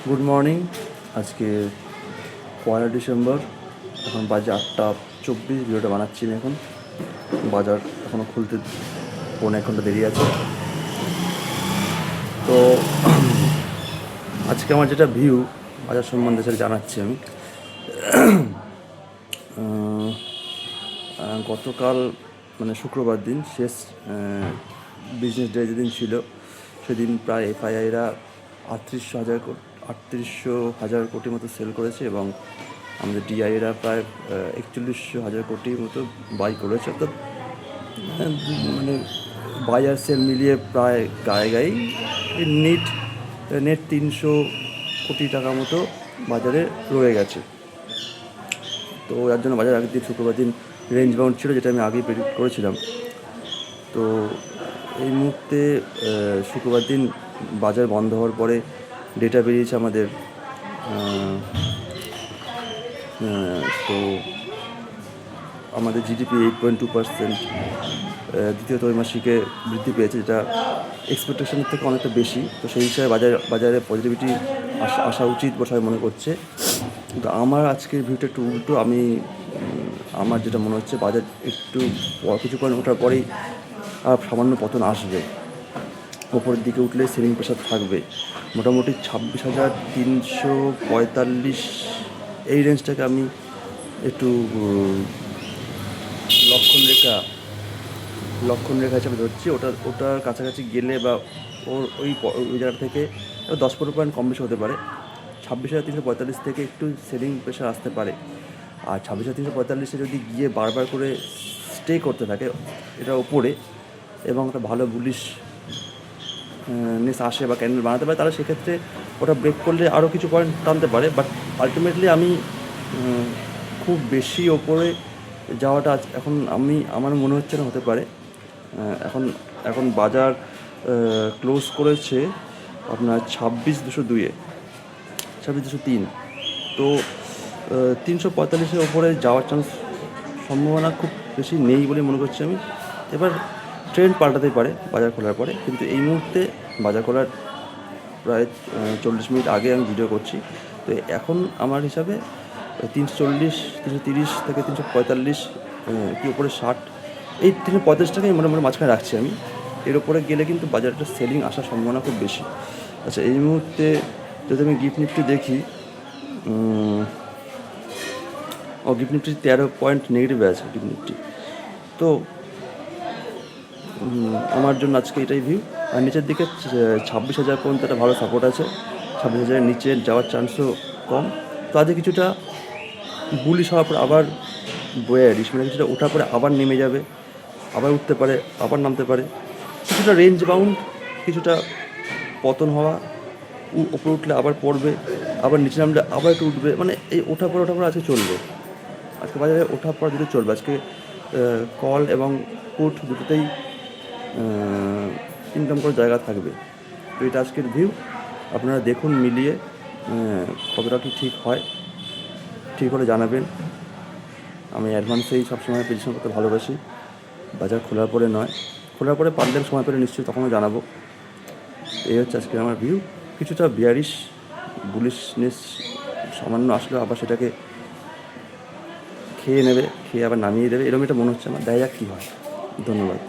Good morning. আজকে 1 December, এখন বাজে 8:24। ভিডিওটা বানাচ্ছি আমি এখন। বাজার এখনও খুলতে 1.5 ঘন্টা দেরি আছে। তো আজকে আমার যেটা ভিউ বাজার সম্বন্ধে সেটা জানাচ্ছি আমি। গতকাল মানে শুক্রবার দিন শেষ বিজনেস ডে যেদিন ছিল, সেদিন প্রায় এফআইআইরা 38,000 কোটির মতো সেল করেছে এবং আমাদের ডিআইরা প্রায় 41,000 কোটির মতো বাই করেছে। অর্থাৎ মানে বাই আর সেল মিলিয়ে প্রায় গায়ে নেট 300 কোটি টাকা মতো বাজারে রয়ে গেছে। তো যার জন্য বাজার আগের দিন শুক্রবার দিন রেঞ্জ বাউন্ড ছিল, যেটা আমি আগেই প্রেডিক্ট করেছিলাম। তো এই মুহূর্তে শুক্রবার দিন বাজার বন্ধ হওয়ার পরে ডেটা বেরিয়েছে আমাদের। তো আমাদের জিডিপি 8.2% দ্বিতীয় ত্রৈমাসিকে বৃদ্ধি পেয়েছে, যেটা এক্সপেকটেশনের থেকে অনেকটা বেশি। তো সেই হিসাবে বাজারে পজিটিভিটি আসা উচিত বলে সবাই মনে করছে। কিন্তু আমার আজকের ভিউটা একটু উল্টো। আমার যেটা মনে হচ্ছে, বাজার একটু কিছুক্ষণ ওঠার পরেই সামান্য পতন আসবে। ওপরের দিকে উঠলে সেলিং প্রেশার থাকবে। মোটামুটি 26,345 এই রেঞ্জটাকে আমি একটু লক্ষণ রেখা হিসাবে ধরছি। ওটার কাছাকাছি গেলে বা ওই জায়গা থেকে 10-15 পয়েন্ট কম বেশি হতে পারে। 26,345 থেকে একটু সেলিং প্রেশার আসতে পারে। আর 26,345 যদি গিয়ে বারবার করে স্টে করতে থাকে এটা ওপরে এবং একটা ভালো বুলিশ নেস আসে বা ক্যান্ডেল বানাতে পারে, তাহলে সেক্ষেত্রে ওটা ব্রেক করলে আরও কিছু পয়েন্ট টানতে পারে। বাট আলটিমেটলি আমি খুব বেশি ওপরে যাওয়াটা আমার মনে হচ্ছে না হতে পারে। এখন বাজার ক্লোজ করেছে আপনার 26,202-এ, 26,203। তো 345-এর ওপরে যাওয়ার সম্ভাবনা খুব বেশি নেই বলে মনে করছি আমি। এবার ট্রেন্ড পাল্টাতেই পারে বাজার খোলার পরে, কিন্তু এই মুহূর্তে বাজার খোলার প্রায় 40 মিনিট আগে আমি ভিডিও করছি। তো এখন আমার হিসাবে 340, 330 থেকে 345, কি ওপরে 60, এই 345টাকেই মোটামুটি মাঝখানে রাখছি আমি। এর ওপরে গেলে কিন্তু বাজারটা সেলিং আসার সম্ভাবনা খুব বেশি। আচ্ছা, এই মুহূর্তে যদি আমি গিফট নিফটি দেখি, গিফট নিফটি 13 পয়েন্ট নেগেটিভে আছে গিফট নিফটি। তো আমার জন্য আজকে এটাই ভিউ। আর নিচের দিকে 26,000 পর্যন্ত একটা ভালো সাপোর্ট আছে। 26,000-এর নিচে যাওয়ার চান্সও কম। তো আজকে কিছুটা বুলিশ হওয়ার পর আবার বেয়ারিশ, মানে কিছুটা ওঠার পরে আবার নেমে যাবে, আবার উঠতে পারে, আবার নামতে পারে। কিছুটা রেঞ্জ বাউন্ড, কিছুটা পতন হওয়া, উপরে উঠলে আবার পড়বে, আবার নিচে নামলে আবার একটু উঠবে। মানে এই ওঠার পর আজকে চলবে। আজকে বাজারে ওঠার পর দুটো চলবে। আজকে কল এবং পুট দুটোতেই ইনকাম করার জায়গা থাকবে। তো এটা আজকের ভিউ। আপনারা দেখুন মিলিয়ে কতটা কি ঠিক হয়। ঠিক হলে জানাবেন। আমি অ্যাডভান্সেই সবসময় প্রেডিকশন করতে ভালোবাসি, বাজার খোলার পরে নয়। খোলার পরে পারলে সময় পেলে নিশ্চয়ই তখনও জানাবো। এই হচ্ছে আজকে আমার ভিউ। কিছুটা বিয়ারিশ বুলিশনেস সামান্য আসলেও আবার সেটাকে খেয়ে নেবে, খেয়ে আবার নামিয়ে দেবে, এরকম এটা মনে হচ্ছে আমার। দেখা যাক কী হয়। ধন্যবাদ।